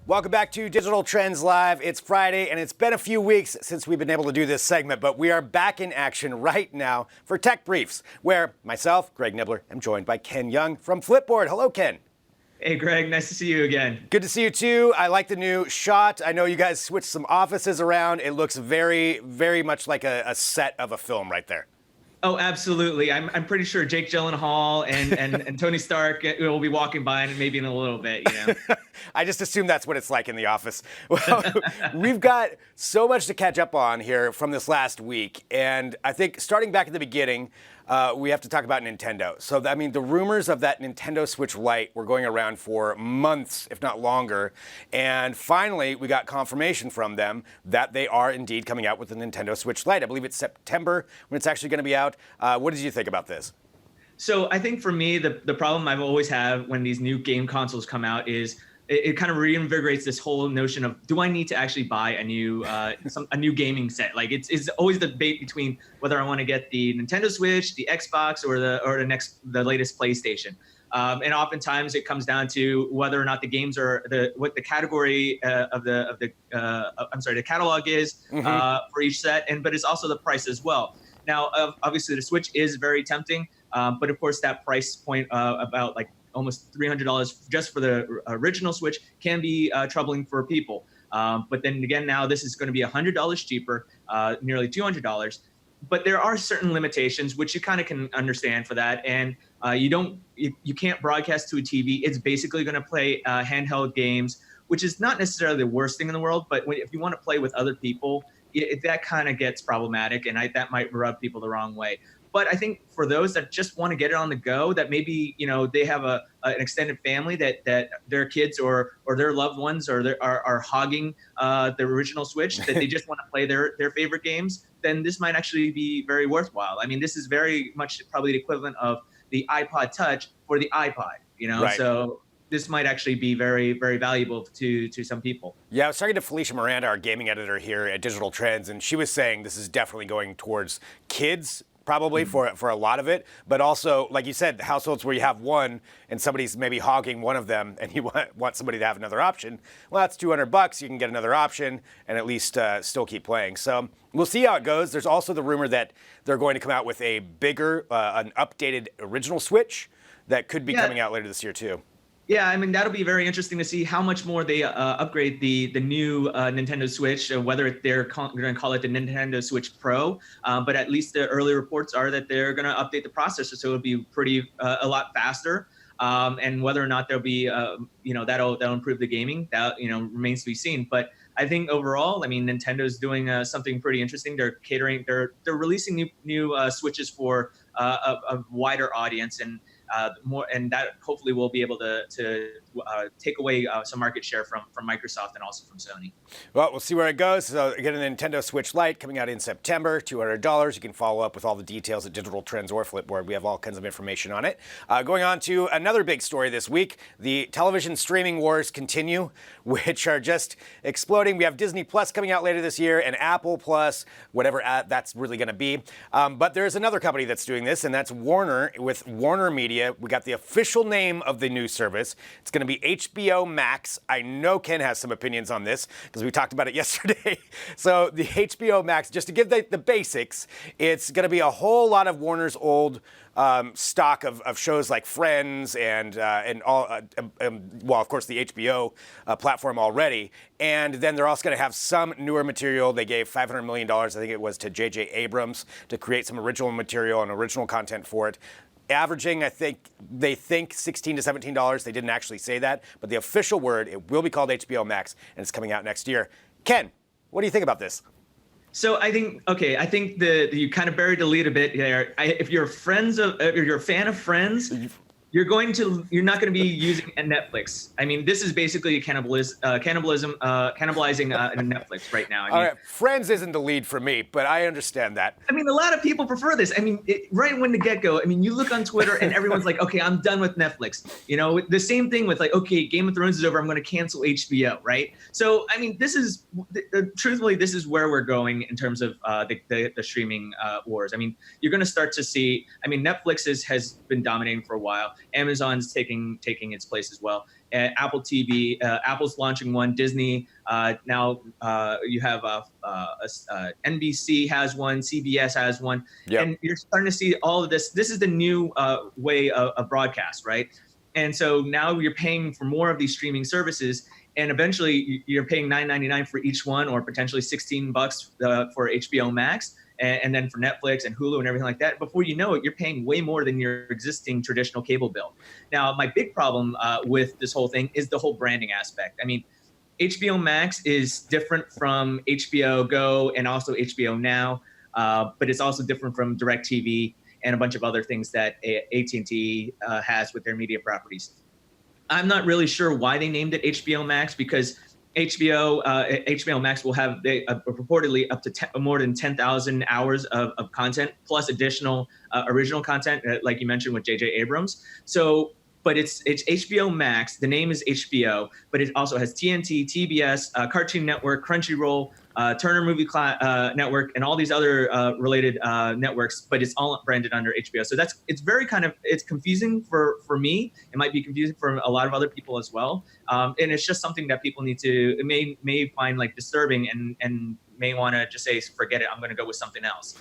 Welcome back to Digital Trends Live. It's Friday, and it's been a few weeks since we've been able to do this segment, but we are back in action right now for Tech Briefs, where myself, Greg Nibbler, am joined by Ken Yeung from Flipboard. Hello, Ken. Hey, Greg. Nice to see you again. Good to see you, too. I like the new shot. I know you guys switched some offices around. It looks very, very much like a set of a film right there. Oh, absolutely. I'm pretty sure Jake Gyllenhaal and Tony Stark will be walking by maybe in a little bit, you know. I just assume that's what it's like in the office. Well, we've got so much to catch up on here from this last week. And I think starting back at the beginning, we have to talk about Nintendo. So, I mean, the rumors of that Nintendo Switch Lite were going around for months, if not longer. And finally, we got confirmation from them that they are indeed coming out with the Nintendo Switch Lite. I believe it's September when it's actually going to be out. What did you think about this? So I think for me, the problem I've always had when these new game consoles come out is it kind of reinvigorates this whole notion of, do I need to actually buy a new gaming set? Like it's always the debate between whether I want to get the Nintendo Switch, the Xbox, or the latest PlayStation. And oftentimes it comes down to whether or not the games are what the category the catalog is for each set, but it's also the price as well. Now, obviously, the Switch is very tempting, but of course, that price point about like almost $300 just for the original Switch can be troubling for people. But then again, now this is going to be $100 cheaper, nearly $200. But there are certain limitations, which you kind of can understand for that. And you can't broadcast to a TV. It's basically going to play handheld games, which is not necessarily the worst thing in the world. But if you want to play with other people, that kind of gets problematic, and that might rub people the wrong way. But I think for those that just want to get it on the go, that maybe they have an extended family that their kids or their loved ones are hogging the original Switch, that they just want to play their favorite games, then this might actually be very worthwhile. I mean, this is very much probably the equivalent of the iPod Touch for the iPod, Right. So this might actually be very, very valuable to some people. Yeah, I was talking to Felicia Miranda, our gaming editor here at Digital Trends, and she was saying this is definitely going towards kids, probably for a lot of it, but also, like you said, households where you have one and somebody's maybe hogging one of them and you want somebody to have another option. Well, that's $200. You can get another option and at least still keep playing. So we'll see how it goes. There's also the rumor that they're going to come out with a bigger, an updated original Switch that could be coming out later this year too. Yeah, I mean, that'll be very interesting to see how much more they upgrade the new Nintendo Switch, whether they're going to call it the Nintendo Switch Pro. But at least the early reports are that they're going to update the processor, so it'll be a lot faster. And whether or not there'll be, that'll improve the gaming, that remains to be seen. But I think overall, I mean, Nintendo's doing something pretty interesting. They're releasing new Switches for a wider audience and more, and that hopefully will be able to take away some market share from Microsoft and also from Sony. Well, we'll see where it goes. So again, a Nintendo Switch Lite coming out in September, $200. You can follow up with all the details at Digital Trends or Flipboard. We have all kinds of information on it. Going on to another big story this week, the television streaming wars continue, which are just exploding. We have Disney Plus coming out later this year and Apple Plus, whatever that's really going to be. But there's another company that's doing this, and that's Warner with Warner Media. We got the official name of the new service. It's going to be HBO Max. I know Ken has some opinions on this because we talked about it yesterday. So the HBO Max, just to give the basics, it's going to be a whole lot of Warner's old stock of shows like Friends and all, well, of course, the HBO platform already. And then they're also going to have some newer material. They gave $500 million, I think it was, to J.J. Abrams to create some original material and original content for it. Averaging, I think, they think $16 to $17. They didn't actually say that, but the official word, it will be called HBO Max, and it's coming out next year. Ken, what do you think about this? So I think you kind of buried the lead a bit there. If you're a fan of Friends, you're not going to be using a Netflix. I mean, this is basically cannibalizing Netflix right now. I mean, all right, Friends isn't the lead for me, but I understand that. I mean, a lot of people prefer this. I mean, right when the get-go, I mean, you look on Twitter and everyone's like, okay, I'm done with Netflix. The same thing with like, okay, Game of Thrones is over, I'm going to cancel HBO, right? So, I mean, truthfully, this is where we're going in terms of the streaming wars. I mean, you're going to start to see, I mean, Netflix has been dominating for a while. Amazon's taking its place as well. Apple TV. Apple's launching one. Disney now you have NBC has one. CBS has one. Yep. And you're starting to see all of this. This is the new way of broadcast, right? And so now you're paying for more of these streaming services, and eventually you're paying $9.99 for each one, or potentially $16 for HBO Max, and then for Netflix and Hulu and everything like that. Before you know it, you're paying way more than your existing traditional cable bill. Now, my big problem with this whole thing is the whole branding aspect. I mean, HBO Max is different from HBO Go and also HBO Now, but it's also different from DirecTV and a bunch of other things that at&t has with their media properties. I'm not really sure why they named it HBO Max, because HBO Max will have purportedly up to more than 10,000 hours of content, plus additional original content, like you mentioned with J.J. Abrams. So, but it's HBO Max. The name is HBO, but it also has TNT, TBS, Cartoon Network, Crunchyroll, Turner Movie Network, and all these other related networks. But it's all branded under HBO. So it's confusing for me. It might be confusing for a lot of other people as well. And it's just something that people may find like disturbing and may want to just say, forget it, I'm going to go with something else.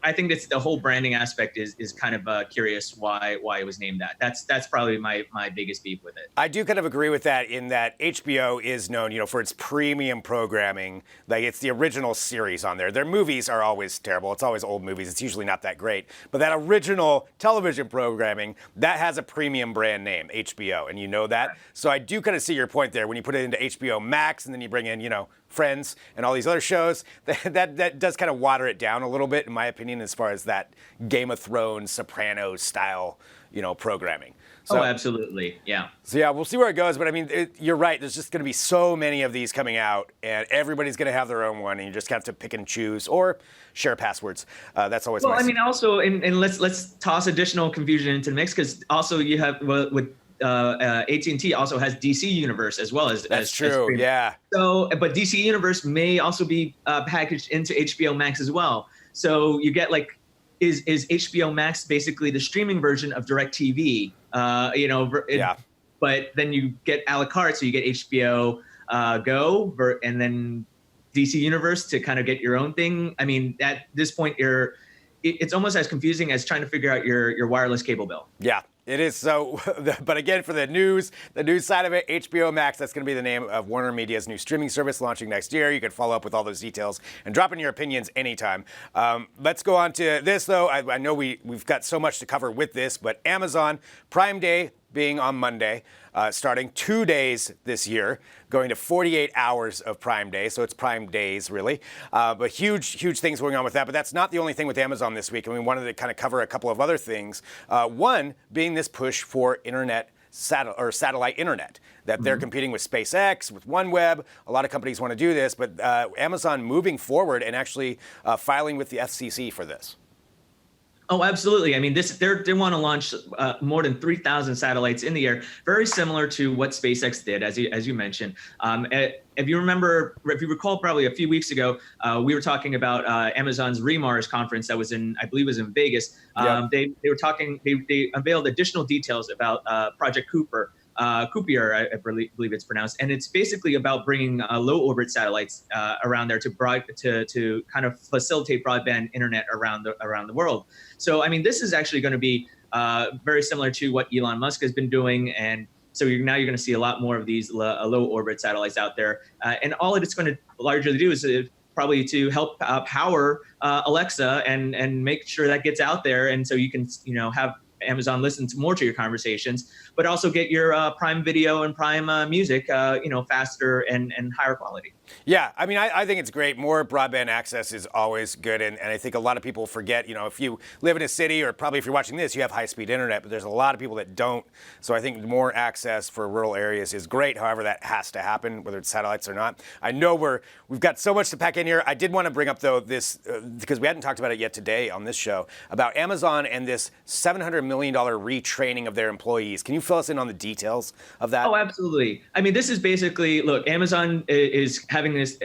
I think that's the whole branding aspect is kind of curious why it was named that. That's probably my biggest beef with it. I do kind of agree with that, in that HBO is known, for its premium programming. Like, it's the original series on there. Their movies are always terrible. It's always old movies. It's usually not that great. But that original television programming, that has a premium brand name, HBO, and you know that. So I do kind of see your point there. When you put it into HBO Max and then you bring in, Friends and all these other shows, that does kind of water it down a little bit, in my opinion, as far as that Game of Thrones, Sopranos style, programming. So, absolutely, yeah. So yeah, we'll see where it goes. But I mean, you're right. There's just going to be so many of these coming out, and everybody's going to have their own one, and you just have to pick and choose or share passwords. That's always. Well, I mean, also, and let's toss additional confusion into the mix, because also you have with. at&t also has DC Universe as well as. That's true. Yeah. So, but DC Universe may also be packaged into HBO Max as well. So you get is HBO Max basically the streaming version of DirecTV? Yeah. But then you get a la carte, so you get HBO Go and then DC Universe to kind of get your own thing. I mean, at this point, it's almost as confusing as trying to figure out your wireless cable bill. Yeah. It is. So, but again, for the news side of it, HBO Max, that's going to be the name of Warner Media's new streaming service launching next year. You can follow up with all those details and drop in your opinions anytime. Let's go on to this, though. I know we've got so much to cover with this, but Amazon Prime Day being on Monday, starting 2 days this year, going to 48 hours of Prime Day. So it's Prime Days, really. But huge things going on with that. But that's not the only thing with Amazon this week. And we wanted to kind of cover a couple of other things. One being this push for satellite internet, that they're competing with SpaceX, with OneWeb. A lot of companies want to do this, but Amazon moving forward and actually filing with the FCC for this. Oh, absolutely. I mean, they want to launch more than 3,000 satellites in the air, very similar to what SpaceX did, as you mentioned. If you recall, probably a few weeks ago, we were talking about Amazon's Remars conference that was I believe was in Vegas. Yeah. They unveiled additional details about Project Cooper. Coupier, I believe it's pronounced, and it's basically about bringing low orbit satellites around there to kind of facilitate broadband internet around the world. So, I mean, this is actually going to be very similar to what Elon Musk has been doing, and so now you're going to see a lot more of these low orbit satellites out there, and all it's going to largely do is probably to help power Alexa and make sure that gets out there, and so you can have Amazon listen more to your conversations, but also get your Prime Video and Prime Music, faster and higher quality. Yeah, I mean, I think it's great. More broadband access is always good, and I think a lot of people forget, if you live in a city, or probably if you're watching this, you have high-speed internet, but there's a lot of people that don't. So I think more access for rural areas is great. However, that has to happen, whether it's satellites or not. I know we've got so much to pack in here. I did want to bring up, though, this, because we hadn't talked about it yet today on this show, about Amazon and this $700 million retraining of their employees. Can you fill us in on the details of that? Oh, absolutely. I mean, this is basically, look, Amazon is having this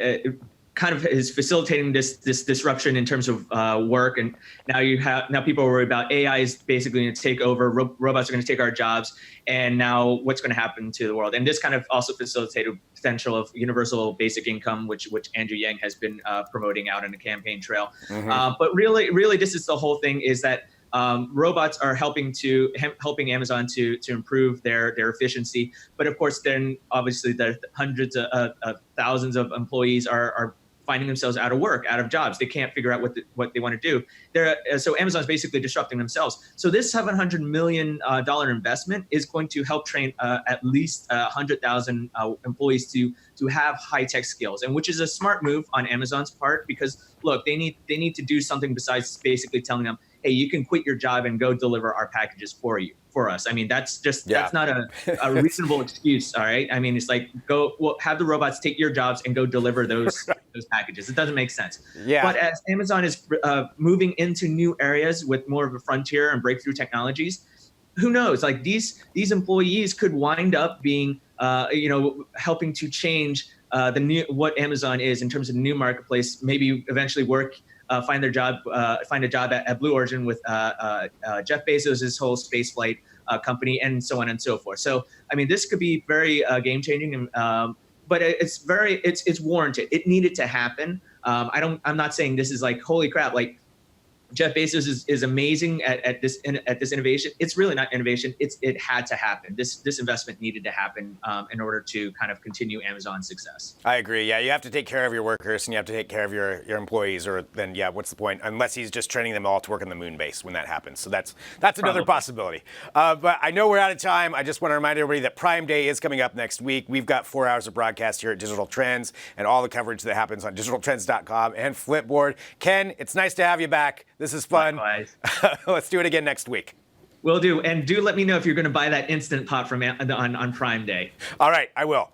kind of is facilitating this disruption in terms of work. And now people are worried about AI is basically going to take over. Robots are going to take our jobs. And now what's going to happen to the world? And this kind of also facilitated potential of universal basic income, which Andrew Yeung has been promoting out on the campaign trail. But really, this is the whole thing is that robots are helping Amazon to improve their efficiency. But of course, then obviously the hundreds of thousands of employees are finding themselves out of work, out of jobs. They can't figure out what they want to do. So Amazon's basically disrupting themselves. So this $700 million investment is going to help train at least 100,000 employees to have high-tech skills, and which is a smart move on Amazon's part, because look, they need to do something besides basically telling them, hey, you can quit your job and go deliver our packages for us. I mean, that's not a reasonable excuse. All right. I mean, it's like have the robots take your jobs and go deliver those packages. It doesn't make sense. Yeah. But as Amazon is moving into new areas with more of a frontier and breakthrough technologies, who knows? Like these employees could wind up being helping to change what Amazon is in terms of the new marketplace. Maybe eventually find a job at Blue Origin with Jeff Bezos' whole spaceflight company, and so on and so forth. So, I mean, this could be very game changing, but it's warranted. It needed to happen. I'm not saying this is like holy crap. Like Jeff Bezos is amazing at this innovation. It's really not innovation. It had to happen. This investment needed to happen in order to kind of continue Amazon's success. I agree. Yeah, you have to take care of your workers and you have to take care of your employees, or then what's the point? Unless he's just training them all to work on the moon base when that happens. So that's another possibility. But I know we're out of time. I just want to remind everybody that Prime Day is coming up next week. We've got 4 hours of broadcast here at Digital Trends and all the coverage that happens on digitaltrends.com and Flipboard. Ken, it's nice to have you back. This is fun. Let's do it again next week. Will do. And do let me know if you're going to buy that Instant Pot from on Prime Day. All right, I will.